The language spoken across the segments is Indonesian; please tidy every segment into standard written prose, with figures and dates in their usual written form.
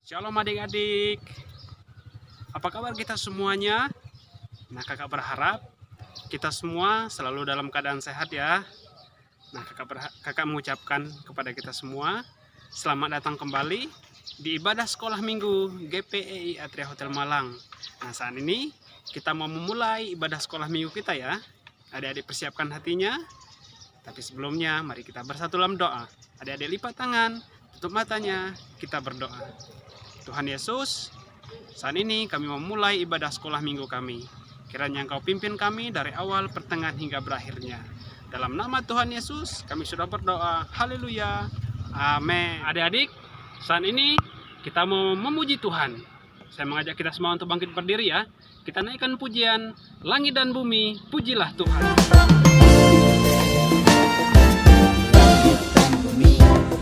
Shalom adik-adik, apa kabar kita semuanya? Nah, kakak berharap kita semua selalu dalam keadaan sehat ya. Nah, kakak mengucapkan kepada kita semua selamat datang kembali di ibadah sekolah minggu GPEI Atria Hotel Malang. Nah, saat ini kita mau memulai ibadah sekolah minggu kita ya. Adik-adik persiapkan hatinya. Tapi sebelumnya mari kita bersatu dalam doa. Adik-adik lipat tangan, tutup matanya, kita berdoa. Tuhan Yesus, saat ini kami memulai ibadah sekolah minggu kami. Kiranya Engkau pimpin kami dari awal, pertengahan hingga berakhirnya. Dalam nama Tuhan Yesus kami sudah berdoa. Haleluya. Amin. Adik-adik, saat ini kita mau memuji Tuhan. Saya mengajak kita semua untuk bangkit berdiri ya. Kita naikkan pujian langit dan bumi, pujilah Tuhan.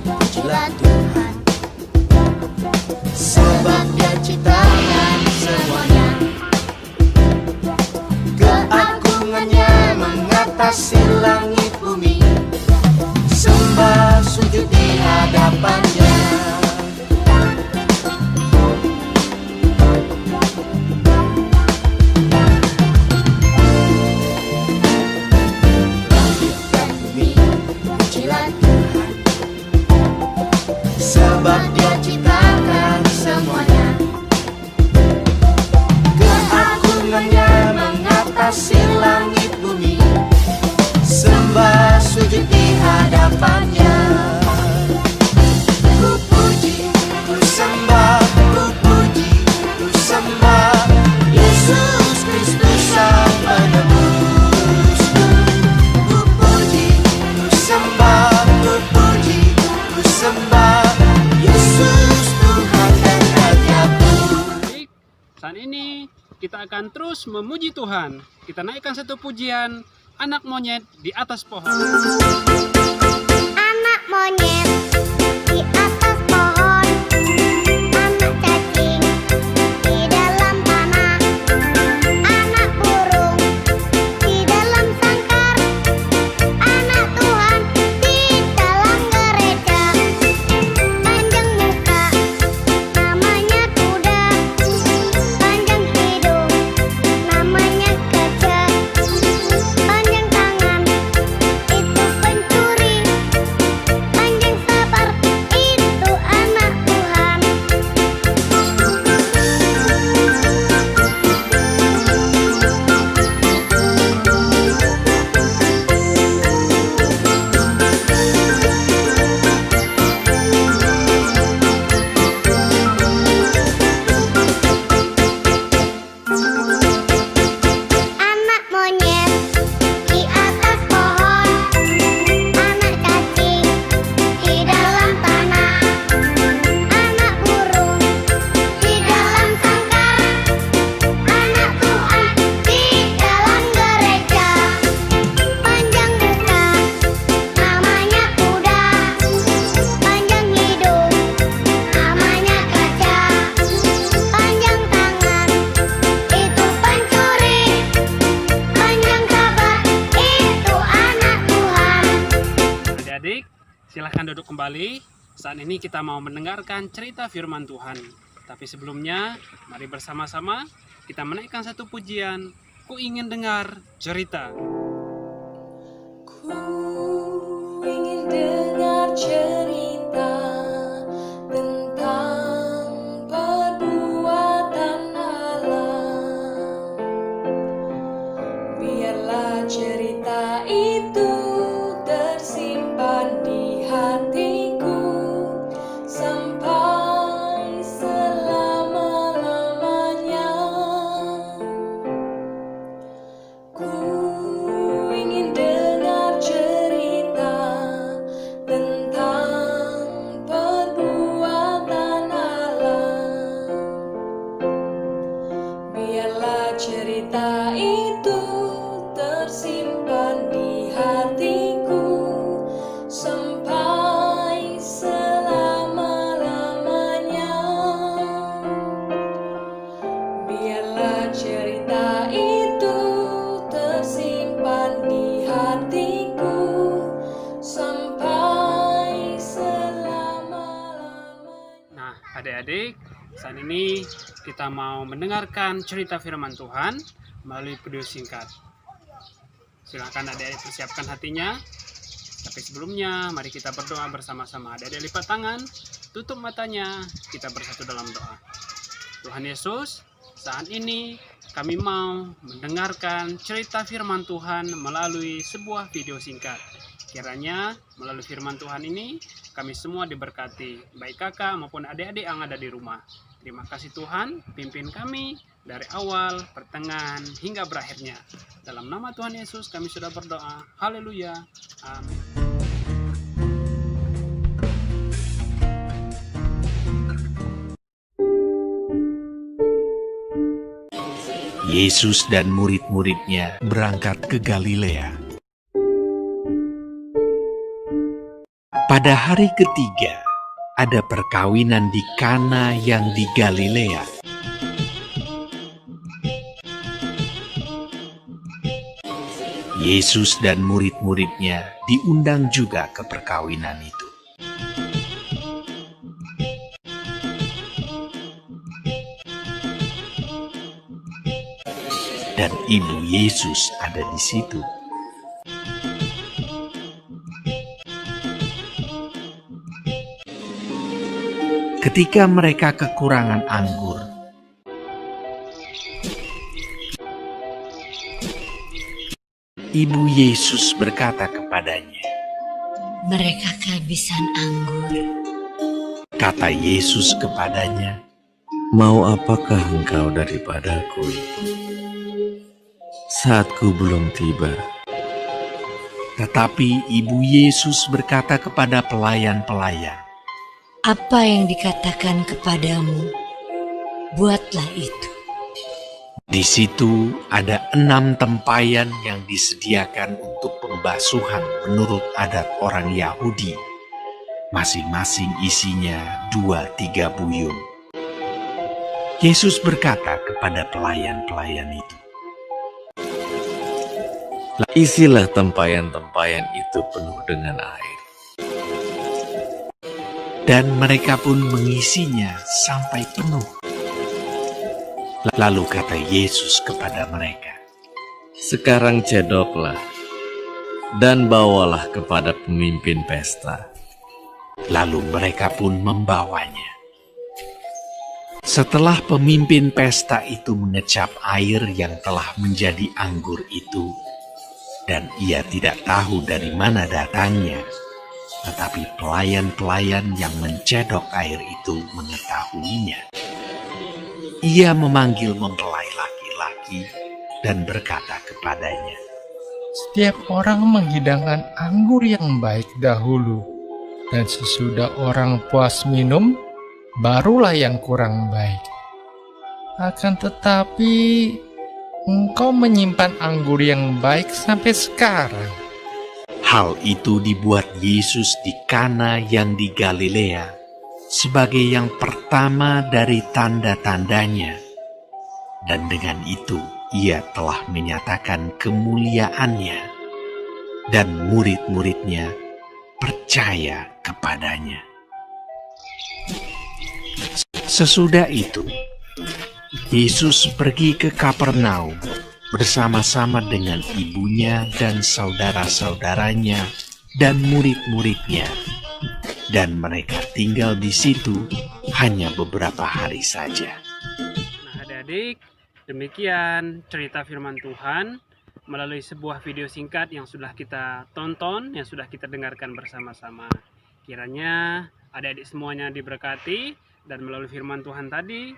Pujilah Tuhan, sebab Dia ciptakan semuanya. Keagungannya mengatasi langit bumi. Sembah sujud di hadapannya. Langit dan bumi, pujilah Tuhan, sebab Dia ciptakan semuanya. Keagungannya mengatasi langit bumi. Sembah sujud di hadapannya. Ku puji, ku sembah, ku puji, ku sembah Yesus Kristus Sang Penebusku. Ku puji, ku sembah, ku puji, ku sembah Yesus Tuhan dan Rajaku. Baik, saat ini kita akan terus memuji Tuhan. Kita naikkan satu pujian, anak monyet di atas pohon. Anak monyet di atas pohon, anak cacing di dalam tanah, anak burung di dalam sangkar, anak Tuhan di dalam gereja. Panjang muka, namanya kuda, panjang hidung, namanya gajah, panjang tangan, itu pencuri, panjang sabar, itu anak Tuhan. Anak monyet di atas pohon, anak cacing di dalam tanah, anak burung di dalam sangkar, anak Tuhan di dalam gereja. Panjang muka, namanya kuda, panjang hidung, namanya gajah, panjang tangan, itu pencuri, panjang sabar, itu anak Tuhan. Adik-adik, silahkan duduk kembali. Saat ini kita mau mendengarkan cerita firman Tuhan. Tapi sebelumnya, mari bersama-sama kita menaikkan satu pujian. Ku ingin dengar cerita. Ku ingin dengar cerita tentang perbuatan Allah. Biarlah cerita itu tersimpan di hatiku sampai selama-lamanya. Ku ingin dengar cerita tentang perbuatan Allah. Biarlah cerita itu tersimpan di hatiku sampai selama-lamanya. Biarlah cerita itu tersimpan di hatiku sampai selama-lamanya. Nah, adik-adik, Saat ini kita mau mendengarkan cerita firman Tuhan melalui video singkat. Silakan adik-adik persiapkan hatinya. Tapi sebelumnya, mari kita berdoa bersama-sama. Adik-adik lipat tangan, tutup matanya, kita bersatu dalam doa. Tuhan Yesus, saat ini kami mau mendengarkan cerita firman Tuhan melalui sebuah video singkat. Kiranya melalui firman Tuhan ini kami semua diberkati, baik kakak maupun adik-adik yang ada di rumah. Terima kasih Tuhan, pimpin kami dari awal, pertengahan, hingga berakhirnya. Dalam nama Tuhan Yesus kami sudah berdoa. Haleluya. Amin. Yesus dan murid-muridnya berangkat ke Galilea. Pada hari ketiga, ada perkawinan di Kana yang di Galilea. Yesus dan murid-muridnya diundang juga ke perkawinan itu. Dan ibu Yesus ada di situ. Ketika mereka kekurangan anggur, ibu Yesus berkata kepadanya, "Mereka kehabisan anggur." kata Yesus kepadanya, Mau apakah engkau daripadaku, Ibu? Saatku belum tiba. tetapi ibu Yesus berkata kepada pelayan-pelayan, Apa yang dikatakan kepadamu, buatlah itu. di situ ada 6 tempayan yang disediakan untuk pembasuhan menurut adat orang Yahudi. Masing-masing isinya 2-3 buyung. Yesus berkata kepada pelayan-pelayan itu, Isilah tempayan-tempayan itu penuh dengan air. dan mereka pun mengisinya sampai penuh. Lalu kata Yesus kepada mereka, Sekarang cedoklah dan bawalah kepada pemimpin pesta. lalu mereka pun membawanya. Setelah pemimpin pesta itu mengecap air yang telah menjadi anggur itu, dan ia tidak tahu dari mana datangnya, tetapi pelayan-pelayan yang mencedok air itu mengetahuinya. Ia memanggil mempelai laki-laki dan berkata kepadanya, Setiap orang menghidangkan anggur yang baik dahulu, dan sesudah orang puas minum, barulah yang kurang baik. Akan tetapi, engkau menyimpan anggur yang baik sampai sekarang. hal itu dibuat Yesus di Kana yang di Galilea sebagai yang pertama dari tanda-tandanya. Dan dengan itu ia telah menyatakan kemuliaannya, dan murid-muridnya percaya kepadanya. Sesudah itu, Yesus pergi ke Kapernaum bersama-sama dengan ibunya dan saudara-saudaranya dan murid-muridnya, dan mereka tinggal di situ hanya beberapa hari saja. Nah, adik-adik, demikian cerita firman Tuhan melalui sebuah video singkat yang sudah kita tonton, yang sudah kita dengarkan bersama-sama. Kiranya adik-adik semuanya diberkati, dan melalui firman Tuhan tadi,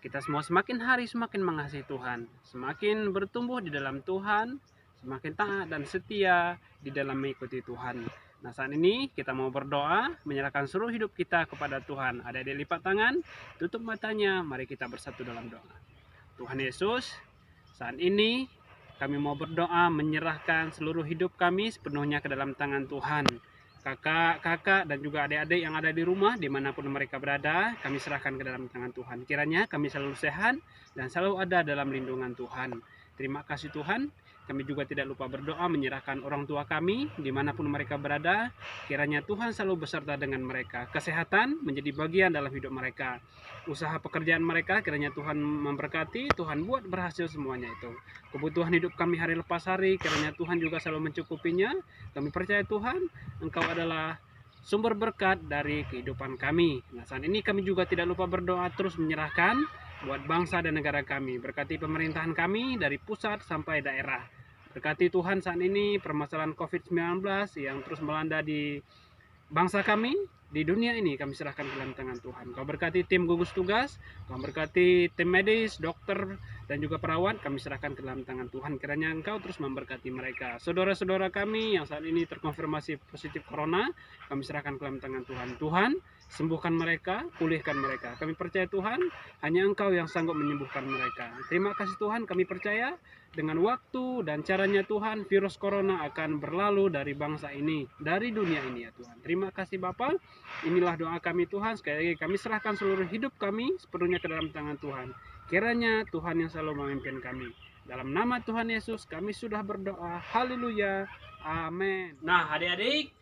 kita semua semakin hari semakin mengasihi Tuhan, semakin bertumbuh di dalam Tuhan, semakin taat dan setia di dalam mengikuti Tuhan. Nah, saat ini kita mau berdoa, menyerahkan seluruh hidup kita kepada Tuhan. Adik-adik lipat tangan, tutup matanya, mari kita bersatu dalam doa. Tuhan Yesus, saat ini kami mau berdoa menyerahkan seluruh hidup kami sepenuhnya ke dalam tangan Tuhan. Kakak-kakak dan juga adik-adik yang ada di rumah, dimanapun mereka berada, kami serahkan ke dalam tangan Tuhan. Kiranya kami selalu sehat dan selalu ada dalam lindungan Tuhan. Terima kasih Tuhan. kami juga tidak lupa berdoa menyerahkan orang tua kami dimanapun mereka berada. Kiranya Tuhan selalu beserta dengan mereka. Kesehatan menjadi bagian dalam hidup mereka. Usaha pekerjaan mereka kiranya Tuhan memberkati, Tuhan buat berhasil semuanya itu. Kebutuhan hidup kami hari lepas hari kiranya Tuhan juga selalu mencukupinya. Kami percaya Tuhan, Engkau adalah sumber berkat dari kehidupan kami. Nah, saat ini kami juga tidak lupa berdoa terus menyerahkan buat bangsa dan negara kami. Berkati pemerintahan kami dari pusat sampai daerah. Berkati Tuhan saat ini permasalahan COVID-19 yang terus melanda di bangsa kami, di dunia ini kami serahkan ke dalam tangan Tuhan. Kau berkati tim gugus tugas, Kau berkati tim medis, dokter, dan juga perawat, kami serahkan ke dalam tangan Tuhan. Kiranya Engkau terus memberkati mereka. Saudara-saudara kami yang saat ini terkonfirmasi positif corona, kami serahkan ke dalam tangan Tuhan. Tuhan, sembuhkan mereka, pulihkan mereka. Kami percaya Tuhan, hanya Engkau yang sanggup menyembuhkan mereka. Terima kasih Tuhan, kami percaya dengan waktu dan caranya Tuhan, virus corona akan berlalu dari bangsa ini, dari dunia ini ya Tuhan. Terima kasih Bapa. Inilah doa kami Tuhan. Sekali lagi kami serahkan seluruh hidup kami sepenuhnya ke dalam tangan Tuhan. Kiranya Tuhan yang selalu memimpin kami. Dalam nama Tuhan Yesus kami sudah berdoa. Haleluya. Amin. Nah adik-adik,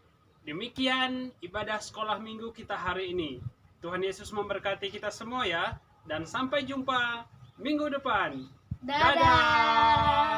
demikian ibadah sekolah minggu kita hari ini. Tuhan Yesus memberkati kita semua ya. Dan sampai jumpa minggu depan. Dadah.